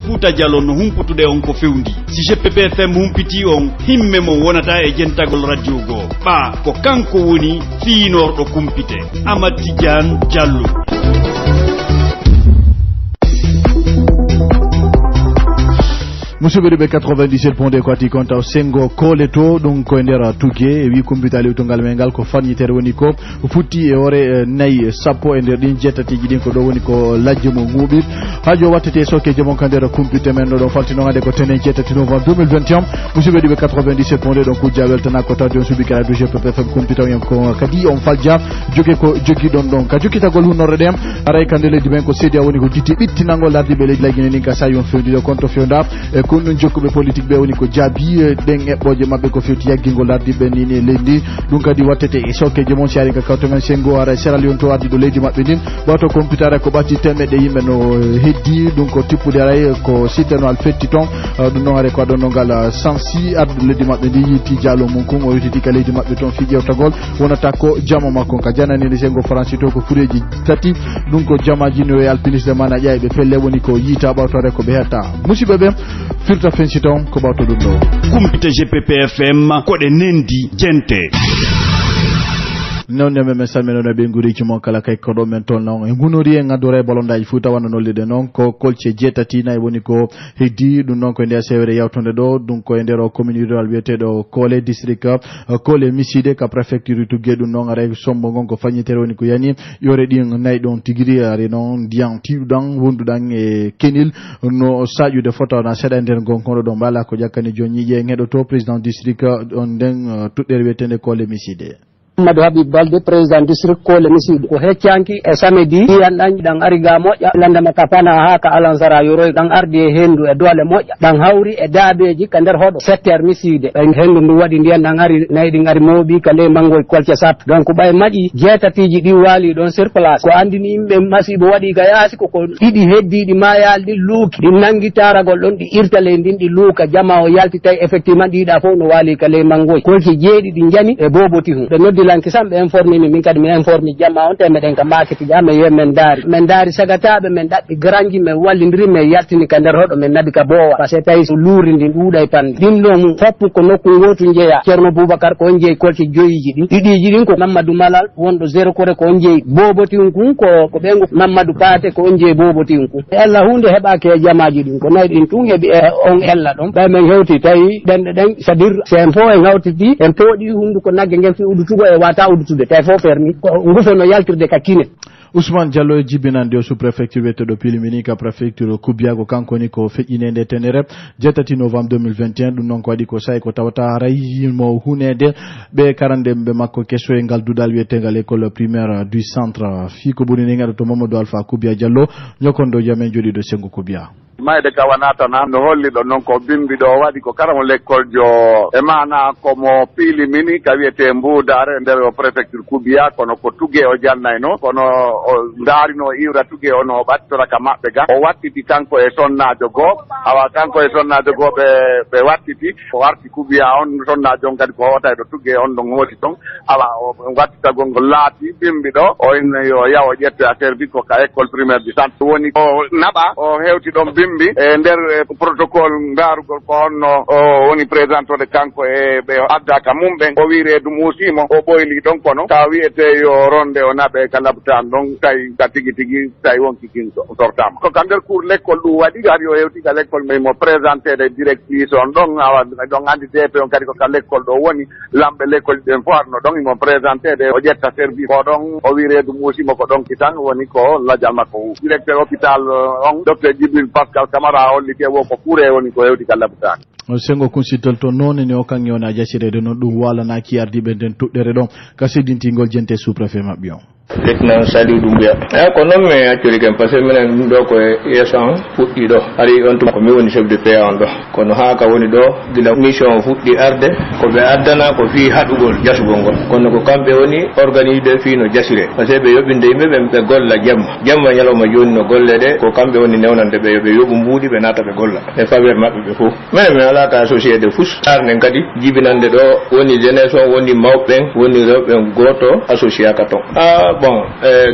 Futa Jallo no humputude on ko fewndi si GPP FM humpiti on himme mo wonata e jentagol radio go ba ko kanko woni fiinordo kumpite Amad Tidiane Diallo. Musuɓeɗe ɓe 97.2 kwati konta o sengo koleto ɗum koye nder tugue e wi computa lewtongal men ngal ko fanyitere woni ko futti e ore nayyi sappo e nder ɗin jettatiji ɗin ko ɗo woni ko lajje mo nguuɓi hajo wattete sokkeje mon ka nder computa men ɗo faltinogade ko tenen jettati novembre 2021 musuɓeɗe ɓe 97.2 ɗon kujja weltana ko tawde on suuɓi kala du GPP FM computa en ko kadi on falja jogue ko jogui ɗon ɗon ka jokkitagol hunnorre ɗem aray kande leydi men ko seedi a woni ko jitti ɓittinagol lardiɓe leydi laguine nin ka sa yon fewndide konto fewda e kon ɗum jokkuɓe politique ɓe woni ko jaabi ɗen eɓɓoje mabɓe ko fewti yaggingol lardiɓe nini leydi ɗum kadi wattete e sokkeje mon siari ka kawto men sengo ara Sierra Leone to ardi ɗo leydi mabɓe ndin ɓawto computer ko ɓatti temmeɗe yimɓe no heddi ɗum ko tippude aray ko sitteno al fetti ton ɗum noon are ko aɗon nongal sansi arde leydi mabɓe ndi yitti Diallo mum kum o yititi ka leydi mabɓe toon fi ƴewtagol wonata ko jama makko ka jananide sengo franci to ko fureji tati ɗum ko jamaji no e alpinisde mana ƴayɓe pelle woni ko yiita ɓawtore ko ɓe hetta musidɓe ɓe firta fenci ton ko ɓawto ɗum ɗo kumpita GPP FM koɗe nendi jente non nemme men salminono ɓe guriji mon kala kay koɗo men toon non e gunori en addore bolondaji fouta wanno nollide noon ko kolce jeetati nayi woni ko heddi ɗum noon koye nder sewere yawtonde ɗo ɗum koye nder commune rural wiyeteɗo Kole district Kole miside ka préfecture tugge ɗum noon aray sombo gon ko fañitere woni ko yani yore ɗin nayi ɗon tigiri ari noon ndiyam tiɗuɗan wonduɗan e kenil no saƴude fotona seeɗa nder gonkoɗo ɗo mbala ko ƴakkani joni ñiƴe en heɗoto président district on nden tuɗɗere wiyetende Kole miside Amadou Habib Balde président district Kole miside ko heccanki e samedi yan ɗan ari ga moƴƴa landama ka pana ha ka alansara yoroy ɗan ardi e hendu e doole moƴƴa ɗan hawri e daabeji ka nder hoɗo secteur miside ɓen hendu ndu waɗi ndiyan ɗan ari nayi ɗin ari mooɓi ka ley mangoy kolce sappo donc ɓay maƴi jeetatiji ɗi waali ɗon sur place ko andini yimɓe masibo waɗi ka yaasi koko ɗiɗi heddiɗi mayal ɗi luuki ɗi nangi taragol ɗon ɗi irta ley ndin ɗi luuka jama o yalti tawi effectivement ɗiɗa fof no waali ka ley mangoy kolce jeeɗi ɗi jani e boboti hu ɓe noddi lanki sam ɓe informi min kadi mi informi jamma on te meɗen ka maketi ja mi wiya men daari sagataɓe men ɗaɓɓi granji men wallidiri men yaltini ka nder hoɗo men nabi ka bowa par ce que tawi so luuri ndi ɗuuɗa e pande ɗin ɗon foppu ko nokku gotu jeeya ceerno Boubacar ko on jeeyi kolce joyiji ɗin ɗiɗiji ɗin ko Mamadou Malal wonɗo zéro kore ko on jeeyi bobotin kun ko ɓengo Mamadou Paate ko on jeeyi bobotin kun ella hunde heɓaki e jamaji ɗin ko nayi ɗin tun heeɓi e on ella ɗon ɓay men hewti tawi ɗenɗe ɗen c'est à dire sen fo en hawtiti en pooɗi hunduko nagge ngen fi udutugo e wata udutude tawi fof fermi ko ngufono yaltirde ka kine Ousmane Diallo e jibinande o sous préfecture wiyetteɗo Pilimini ka préfecture Koubiago kanko ni ko feƴƴinede tenere jettati novembre 2021 ɗum noon ko waɗi ko sayi ko tawata rayimo hunede ɓe karande ɓe makko kesso e ngal dudal wiyetegal école primaire du centre fi ko ɓurini gaɗa to Mamadou Alpha Koubia Diallo ñokondo jamen joɗiɗo Sengo Koubia mayde kawanatana no holliɗo noon ko bimbiɗo waɗi ko karamo l'école jo e mana komo Pilimini ka wiyete Mbudare nder o préfecture Koubia kono ko Tugue o jannayno kono o daarino iwra Tugue o no ɓattora ka maɓɓe ga o wattiti kanko e sonnajo goo awa kanko e sonnajo goo ɓe wattiti o warti Koubia on sonnajo on kadi ko howata ɗo Tugue on ɗon hooti ton awa o wattitagol ngol laati bimbiɗo o ine yo yaha o ƴette a service ko ka école primaire du centre woni o naɓa o hewti ɗon bimbi e nder protocole ngarugol ko honno o woni présentode kanko e ɓe addaka mum ɓen o wi reedu muusimo o ɓoyli ɗon kono ka wiyete yo ronde o naɓe ka labtan ɗon tawi ka tigi tigi tawi wonki kin sortama ko ka nder cours l'école ɗum waɗi ari o hewti ka l'école mais mo présenté de directrice on ɗon awa ɗon andi DP on kadi ko ka l'école ɗo woni lamɓe l'école ɗen fo arno ɗon imo présenté de o ƴetta service ko ɗon o wi reedu muusimo ko ɗon kitan woni ko ladial makko hu directeur hôpital on docteur Djibril Pascal Camara hollite wo ko ɓuure woni ko hewti ka labtani Sengo kunsitel to noon ni o kan yona jasirede noon ɗum walanaki ardiɓe nden tuɗɗere ɗon ka seddintingol jente sous préfet maɓɓe on lieutenant Saliou Doumbouya ko noon mi accori ken par ce que minen ɗum ɗo koye yeeso an fuɗɗi ɗo ari on tuma ko mi woni chef de PA on ɗo kono ha ka woni ɗo gila mission fuɗɗi arde ko ɓe addana ko fi haɗugol jasugol ngol kono ko kamɓe woni organisé fi no jasire par ce que ɓe yoɓinde yimɓe ɓe golla jamma ñalawma joni no golle ɗe ko kamɓe woni newnande ɓe yoɓe yoɓu mbuuɗi ɓe naata ɓe golla e faveur maɓɓe ɓe fof minen mi alaka associé de fous arnen kadi jibinande ɗo woni jeunesse on woni mawɓen woni rewɓen goto associé ka ton bon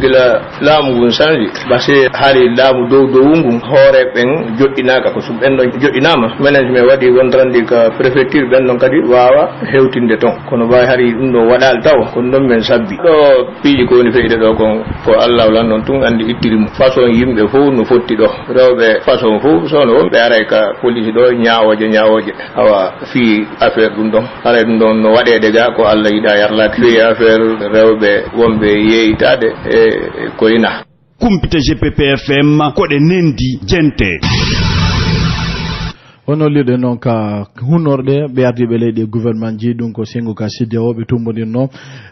gila laamu gun sanji basi hali laamu dow ngun hoore ben joddinaka ko sum ben don joddinama management wadi wontrandi ka préfecture ben don kadi wawa hewtinde ton kono bay hari dum do wadal taw kono don men sabbi do piiji ko ni feede do ko Allah lan non tun andi ittirimu façon yimbe fo no fotti do rewbe façon fo so no be are ka police do nyaawoje awa fi affaire dum don ala dum don no wadede ga ko Allah yida yarla fi affaire rewbe wombe yeitade e koina kumpita GPPFM ko de nendi jente ono liɗe noon ka hunorde ɓe ardiɓe leydi gouvernement ji ɗum ko sengo ka CEDEAO ɓe tumbodirno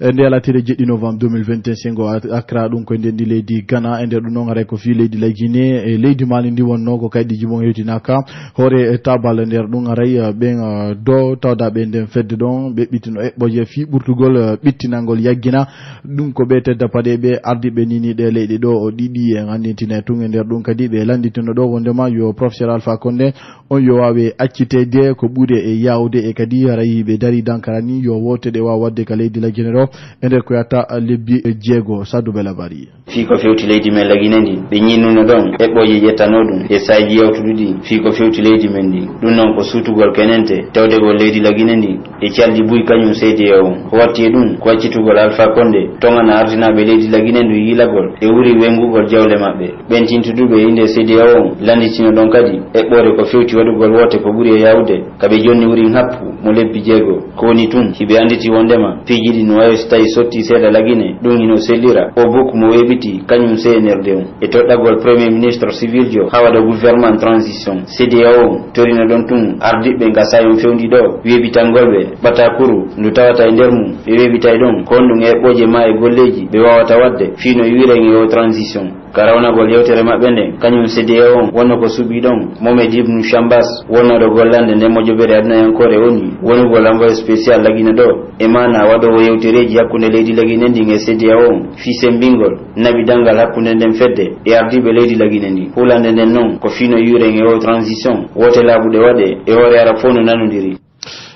e nde alatire 7 novembre 2021 sengo Accra ɗum ko ndendi leydi Ghana e nder ɗum noon haray ko fi leydi la Guinée e leydi Mali ndi wonno ko kayɗi jimon hewtinaka hoore tabal nder ɗum haray ɓen do tawdaɓe nden fedde ɗon ɓe ɓittino eɓɓoje fi ɓurtugol ɓittinangol yaggina ɗum ko ɓe tedda paɗe ɓe ardiɓe nini ɗe leyɗi ɗo o ɗiɗi en andintine tun e nder ɗum kadi ɓe landitino ɗo wondema yo professeur Alpha Condé on yo wawe accitede ko ɓuure e yawde e kadi haray ɓe dari dankara ni yo wotede wawa wadde ka leydi la Guinée ɗo e nder ko yatta lebbi jeego Sadou Belabari fi ko fewti leydi men la Guinée ndi ɓe ñinnuno ɗon eɓɓoje yettano ɗum e sayji yawtuɗuɗi fi ko fewti leydi men ndi ɗum noon ko sutugol kenente tawdegol leydi la Guinée ndi e caldi buy kañum CEDEAO ko watti e ɗum ko accitugol Alpha Condé tongana ardinaɓe leydi la Guinée ndu yilagol e wuri wengugol jawle maɓɓe ɓen tintuduɓe inde CEDEAO landitino ɗon kadi eɓɓore ko fewti waɗugol wote ko ɓuri e yawde kaɓe jonni wuri happu mo lebbi jeego ko woni tun hiɓe anditi wondema fijiɗi no wawi so tawi sotti seeɗa la Guinée ɗum hino sellira o bukku mo weɓiti kañum CNRD e toɗɗagol premier ministre civil jo ha waɗa gouvernement transition CEDEAO torino ɗon tun ardiɓɓe gasayon fewndi ɗo weɓitangolɓe ɓatakuru ndu tawata e nder mum ɓe weɓita ɗon ko ɗum eɓɓoje ma e golleji ɓe wawata wadde fino wiren e o transition karawnagol yewtere maɓɓe nde kañum CEDEAO wonno ko suuɓi ɗon Mohamed Ibn Chambas wonnoɗo gollande nden mo joɓere adnayankore woni wonugol envoyé spécial la Guinée ɗo e mana waɗowo yewtereji hakkunde leydi la Guinée ndi e CEDEAO fi sembingol naɓi dangal hakkunde nden fedde e ardiɓe leydi la Guinée ndi hulande nden noon ko fino yuren e o transition wote laaɓuɗe waɗe e hoore ara fof no nanodiri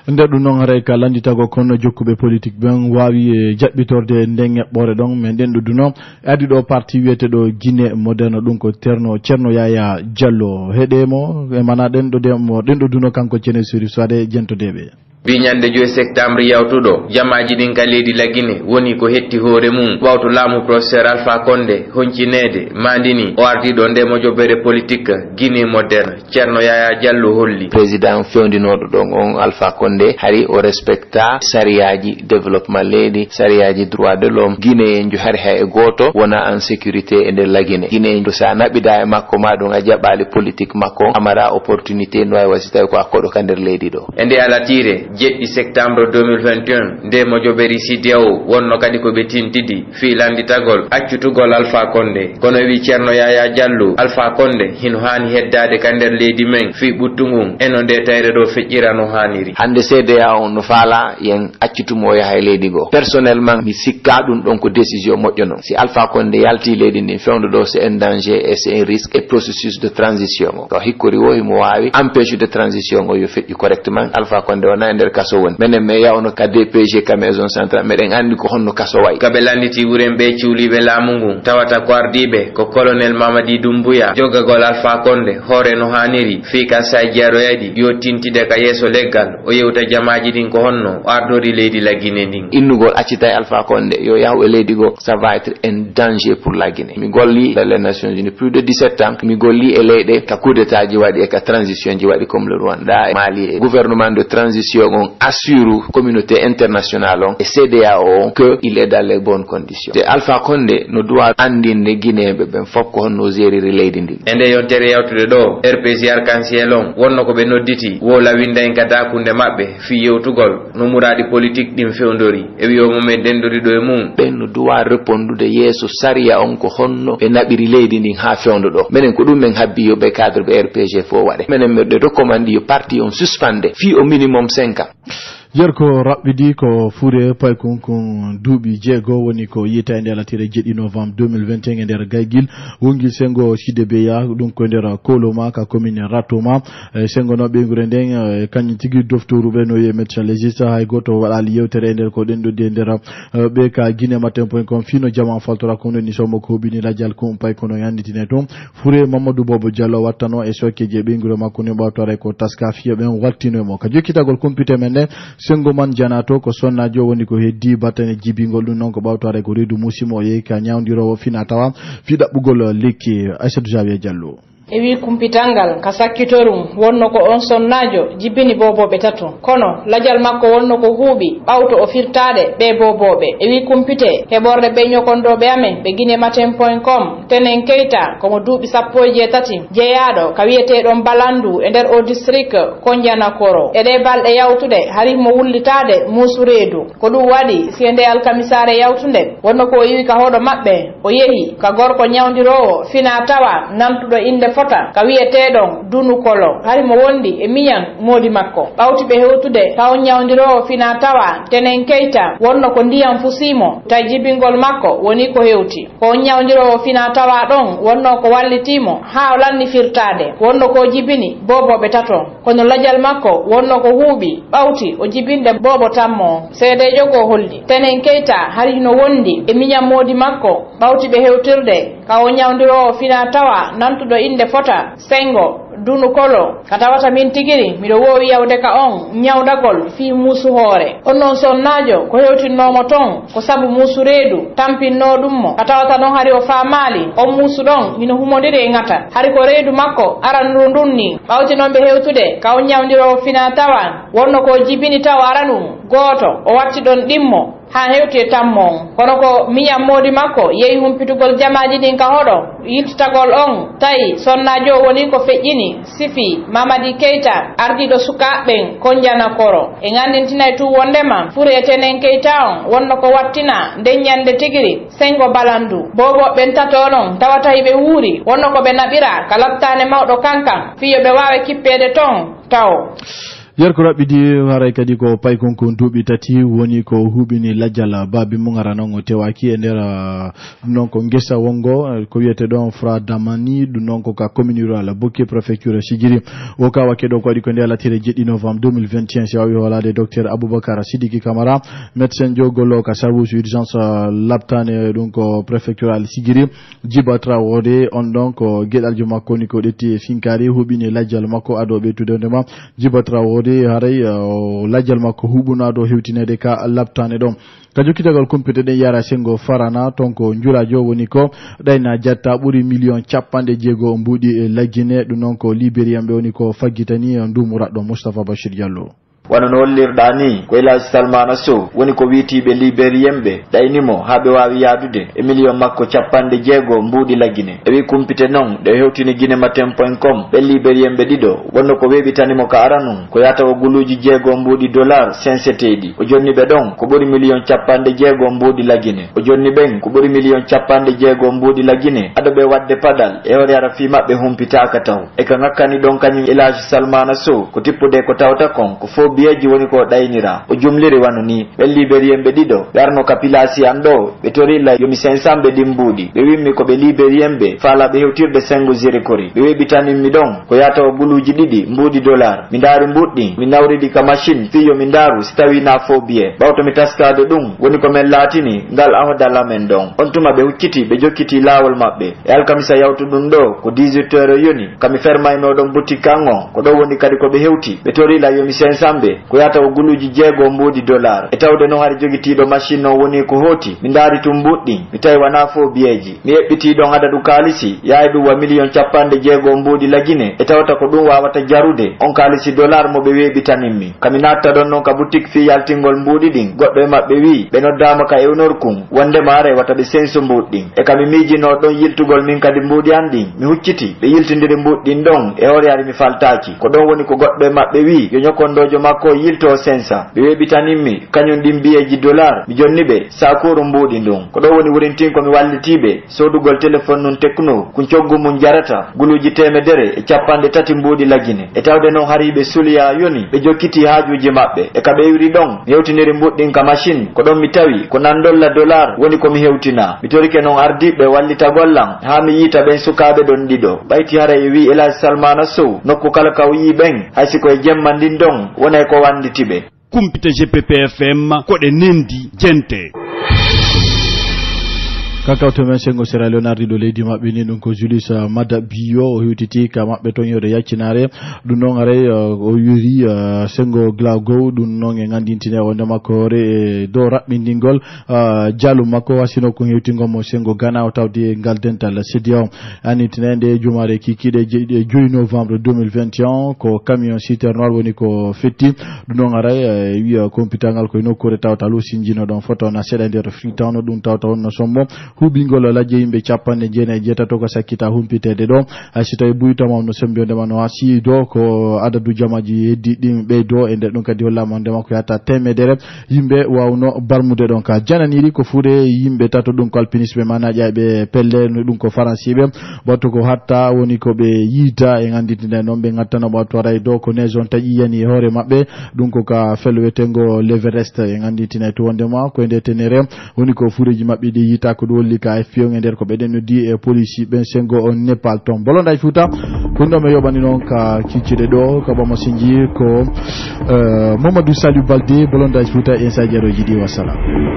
nder ɗum noon haray ka landitago kono jokkuɓe politique ɓen wawi jaɓɓitorde nden eɓɓore ɗon mais nden ɗo duno addi ɗo parti wiyeteɗo Guinée moderne ɗum ko Ceerno Yaya Diallo heɗemo e mana ɗen ɗo duno kanko cene suri soade jentodeɓe biñande 2 septembre yawtuɗo jamaji ɗin ka leydi la Guinée woni ko hetti hoore mum ɓawto laamu professeur Alpha Condé honcinede mandini o ardiɗo nde mo joɓere politique Guinée moderne Ceerno Yaya Diallo holli président fewndinoɗo ɗon on Alpha Condé hari o respecta sariyaji développement leydi sariyaji droit de l'homme Guinée en jo hari hay e goto wona en sécurité e nder la Guinée Guinée sa naɓida e makko ma ɗum a jaɓɓali politique makko amara opportunité no wawi wasi tawi ko akkoɗo ka nder leydi ɗo e nde alatire 7 septembre 2021 nde mo joɓeri CEDEAO wonno kadi ko ɓe tintidi fi landitagol accutugol Alpha Condé kono wi Ceerno Yaya Diallo Alpha Condé hino hani heddade ka nder leydi men fi ɓuttugun eno nde tayre ɗo feƴƴira no haniri hande CEDEAO no faala yen accutumo o yaha e leydi go personnellement mi sikka ɗum ɗon ko décision moƴƴo non si Alpha Condé yalti leydi ndin fewndo ɗo c'est un danger et c'est un risque et processus de transition o to hikkori o himo wawi empêche de transition o yo feƴƴi correctement Alpha Condé wona e nder kaso woni menen me yawno ka DPG ka maison centrale meɗen andi ko honno kaso wayi kaɓe landiti wuren ɓe cuuliɓe laamu ngu tawata ko ardiɓe ko colonel Mamadi Doumbouya joggagol Alpha Condé hoore no haniri fi ka say jeeroyadi yo tintide ka yeeso leggal o yewta jamaji ɗin ko honno o ardori leydi la Guinée ndin innugol accita e Alpha Condé yo yahu e leydi go ça va être un danger pour la Guinée mi golli les Nations Unies plus de 17 ans mi golli e leyɗe ka coup d'état ji waɗi e ka transition ji waɗi comme le Rwanda e Mali e gouvernement de transition on assure communauté internationale on et CEDEAO que il est dans les bonnes conditions. De Alpha Condé no doit andinde Guinée be ben fop ko honno gériri leydi ndi. Ende yontere yawtude do RPC Arc-en-Ciel on wonno ko be nodditi wo lawinda en kata kunde mabbe fi yewtugol no muradi politique dim fewndori e wiyo mo men dendori do e mum ben no doit repondude yeso saria on ko honno e nabiri leydi ndi ha fewndo do menen ko dum men habbi yo be cadre be RPG fo wade menen me de recommandi yo parti on suspende fi au minimum 5 ans. Jerko rabbidi ko fure pay kun duubi jeego woni ko yitande ala tire jeddi novembre 2021 e der gaygil wongil sengo Sidebeya dum ko der Koloma ka commune Ratoma sengo no be ngure den kanyi tigi doftoru be no ye médecin légiste hay goto wadali yewtere der ko den do de der be ka guinematin.com fino jama faltora ko ni somo ko bini la jal ko pay kono yanditine to fure Mamadou Bobo Diallo wattano e sokke je be ngure makko ne bawtore ko taska fiye ben wattino mo ka jokkitagol computer men sengo man janato ko sonnajo woni ko heddi batane jibingol dum non ko bawtare ko redu musimo ye ka nyawndirowo fina tawa fi dabbugol lekki Aïssatou Javier Diallo ewi kumpitangal ka sakkitorum wonno ko on sonnajo jibbini boboɓe tato kono lajal makko wonno ko huuɓi ɓawto o firtade ɓe boboɓe ewi kumpite heɓorde ɓe ñokondoɓe amen ɓe guinematin.com tenen keyta komo duuɓi 13 jeeyaɗo ka wiyeteɗon balandu e nder o district Kondianakoro eɗe balɗe yawtude hari mo wullitade musureedu ko ɗum waɗi si nde alkamisare yawtude wonno ko yiwi ka hoɗo maɓɓe o yehi ka gorko ñawdirowo fina tawa nantuɗo inde fota ka wiyeteɗon Dunukolo hari mo wondi e miñan modi makko ɓawti ɓe hewtude taw ñawdirowo fina tawa tenen keyta wonno ko ndiyam fusimo taw jibingol makko woni ko hewti ko ñawdirowo fina tawa ɗon wonno ko wallitimo ha o lanni firtade wonno ko jibini boboɓe tato kono lajal makko wonno ko huuɓi ɓawti o jibinde bobo tammo seedejo ko holli tenen keyta hari no wondi e miñan modi makko ɓawti ɓe hewtirde ka o ñawdirowo fina tawa nantuɗo inde fota Sengo Dunukolo ka tawata min tigiri miɗo wowi yawde ka on ñawdagol fi musu hoore on non sonnajo ko hewtinnomo ton ko sabu musu reedu tampinno ɗum mo ka tawata non hari o faamali on musu ɗon hino humodiri e ngata hari ko reedu makko aranru ndun ni ɓawti noon ɓe hewtude ka on ñawdirowo fina tawa wonno ko jibini taw aranum gooto o watti ɗon ɗimmo ha hewti e tammon kono ko miñam modi makko yehi humpitugol jamaji ɗin ka hoɗo yiltitagol on tawi sonnajo woni ko feƴƴini sifi Mamadi Keita ardiɗo sukaɓen Kondianakoro e gandintinay tu wondema fure tenen Keita on wonno ko wattina nden ñande tigiri sengo balandu boboɓen tato non tawata ɓe wuuri wonno ko ɓe naɓira ka lattane mawɗo kankan fiyo ɓe wawe kippede ton taw yerko rabbidi haray kadi ko pay kon duuɓi tati woni ko huɓini lajjal babi mo ngara non o tewaki e nder non ko ngesa wongo ko wiyete ɗon Fra Damani ɗum non ko ka commune rural Bokke préfecture Sigiri o ka wakke ɗo ko waɗi ko nde latire jeɗɗi novembre 2021 si wawi holade docteur Aboubacar Sidiki Camara médecin jogollo ka service urgence labtane ɗum ko préfectural Sigiri Djiba Traoré on ɗon ko gueɗaljo makko ni ko ɗetti e finkari huɓini lajjal makko aɗo ɓeytude ndema Djiba Traoré haray lajjal makko huɓunaɗo hewtinede ka labtane ɗon ka jokkitagal compité ɗen yara sengo farana ton ko julajo woni ko ɗayna jatta ɓuuri million 50 mbuɗi laggine ɗum noon ko libérian ɓe woni ko faggitani ndumuraɗɗo Moustapha Bachir Diallo wano no hollirɗa ni ko Elhaji Salmana Sow woni ko wiitiɓe libérien ɓe ɗaynimo ha ɓe wawi yadude e million makko 60 mbuuɗi laggine e wi kumpite noon ɗe hewtini guinematin.com ɓe libérien ɓe ɗiɗo wonno ko weɓitanimo ka aranum ko yata o guluji $6 mbuuɗi senseteɗi o jonni ɓe ɗon ko ɓuri million 60 mbuuɗi laggine o jonni ɓen ko ɓuri million 60 mbuuɗi laggine aɗo ɓe wadde padal e hoore ara fi maɓɓe humpitaka taw e ka ngakkani ɗon kañum Elhaji Salmana Sow ko tippude ko tawta kon ko fo biyeji woni ko ɗaynira o jumliri wano ni ɓe libérien ɓe ɗiɗo ɓe arno ka pilasi an ɗo ɓe torilla yomi 500 ɓe ɗin mbuuɗi ɓe wimmi ko ɓe libérien ɓe faalaɓe hewtirde sengo zirikori ɓe weɓitaninmi ɗon ko yata o guluji $2 mbuuɗi mi daari mbuɗɗi mi nawriɗi ka machine fiyo mi ndaaru si tawi na fo biye ɓawto mi taskade ɗum woni ko men laatini ngal ahodal amen ɗon on tuma ɓe hucciti ɓe jokkiti laawol maɓɓe e alkamisa yawtu ɗum ɗo ko 18 heures yoni kami fermaynoɗon boutique kan o ko ɗo woni kadi ko ɓe hewti ɓe torila yomi 500 ko yata o guluji $6 mbuuɗi e tawde noon hari jogitiɗo machine o woni ko hooti mi ndaari tum mbuɗɗi mi tawi wana fo biyeji mi eɓɓitiɗon adadu kaalisi yahay ɗum wa million 60 mbuuɗi laggine e tawata ko ɗum wawata jarude on kaalisi $, mo ɓe weɓitaninmi kami natta ɗon noon ka boutique fi yaltingol mbuuɗi ɗin goɗɗo e maɓɓe wi ɓe noddama ka ewnorkum wondema are wata ɓe senso mbuɗɗin e kami miijino ɗon yiltugol min kadi mbuuɗi an ɗin mi hucciti ɓe yiltidiri mbuɗɗin ɗon e hoore ari mi faltaki ko ɗon woni ko goɗɗo e maɓɓe wi yo ñokkondojo makko yilto sensa ɓe weɓitanimmi kañum ɗin biyeji dollar mi jonniɓe sakuru mbuɗi ndun ko ɗo woni wurintin komi wallitiɓe sodugol téléphone nun tekno kun coggu mum jarata guluji 130 mbuɗi lagine e tawde noon hariɓe suliya yoni ɓe jokkiti haajuji maɓɓe e ka ɓe wiri ɗon mi hewtiniri mbuɗɗin ka machine ko ɗon mi tawi ko nandolla dollar woni komi hewtina mi torike noon ardiɓe wallitagollan ha mi yiita ɓen sukaɓe ɗon ɗiɗo ɓayti hara e wi Elhaji Salmana Sow nokku kala ka wi ɓen haysiko e jemma ndin ɗon wonay ko wanditiɓe kumpita GPPFM koɗe nendi jente kakawto men sengo Sierra Leone ardiɗo leydi maɓɓe ni ɗum ko Julius Mada Bio o hewtiti ka maɓɓe toon yewde yaccinare ɗum noon aray o yuri sengo glagow ɗum noon e gandintine wonde makko hore e dow raɓɓindingol jaalu makko wasino ko hewtingomo sengo Ghana o tawde ngal dental CEDEAO annitinede jumare kikiɗe 2 novembre 2021 ko camion citerne woni ko fetti ɗum noon aray wiya computangal koye nokkure tawta lusinjino ɗon photo na seeɗa nder Freetown ɗum tawta wonno sommo hubingol lajje yimɓe 97 ko sakkita humpitede ɗo hayso tawi buytama no sembiyondema no hasi do ko adadu jamaji heddi ɗin ɓeydo e nder ɗum kadi hollama ndema ko yatta temedere yimɓe wawno barmude ɗon ka jananiri ko fuure yimɓe tato ɗum ko alpinisme manaƴa ɓe pelle no ɗum ko faranciɓe wattu ko hatta woni ko ɓe yiita e ganditinde noon ɓe gattano wattu aray do ko neige on taƴi yani e hoore maɓɓe ɗum ko ka fello wetengo l'Everest e ganditine to wondema ko nde tenere woni ko fuureji maɓɓe ɗi yiita ko ɗo ka e fiyon e nder ko ɓeɗen noddi e police ɓen sengo on Nepal toon bolonda e Fouta ɗum ɗo mi yoɓani noon ka kiccide ɗo ko bamo sinji ko Mamadou Salou Balde bolonda e Fouta e sa jaroji ɗi wassalam.